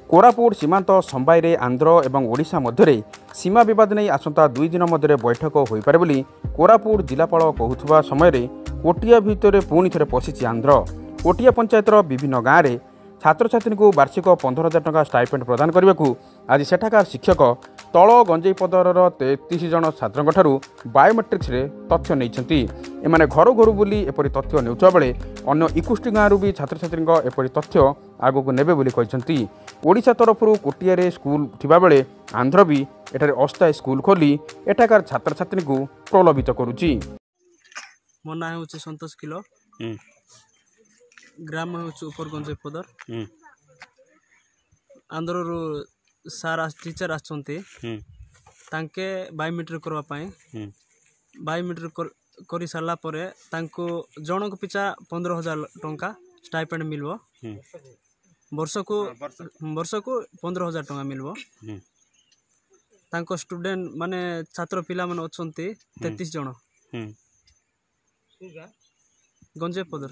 कोरापुट सीमांत संबाई आंध्र और ओडिशा मध्य सीमा बद नहीं आसंता 2 दिन मध्य बैठक हो पारे बोली कोरापुट जिलापाल कहूथुबा समय कोटिया भितर पुणी थे पशिछि आंध्र। कोटिया पंचायतर विभिन्न गाँव में छात्र छात्री को वार्षिक 15,000 टंका स्टाइपेंड प्रदान करने को आज सेठाकार शिक्षक तल गंजेईपदर 33 जन छात्रों बायोमेट्रिक्स तथ्य नहीं एमाने घर घर बुली एपरी तथ्य नेउछा बेले अन्य 21 गाँव भी छात्र छात्री एपरी तथ्य आगक नेबे बोली कहछंती। ओडिशा तरफ कोटिया स्कूल थिबा बेले आंध्र भी एठारे अस्थायी स्कूल खोली एठाकार छात्र छात्री को प्रलोभित करुची। मो ना होछि संतोष किलो ग्राम होछि ऊपर गंजेईपदर आंध्र रो सार टीचर आछंती तांके बायोमेट्रिक करबा पई बायोमेट्रिक करि सारला परे तांको जनक पिछा 15,000 टंका स्टाइपेंड मिलबो वर्ष को 15,000 टंका मिलबो। तांको स्टूडेंट माने छात्र पिला माने अछंती 33 जन गंजेईपदर।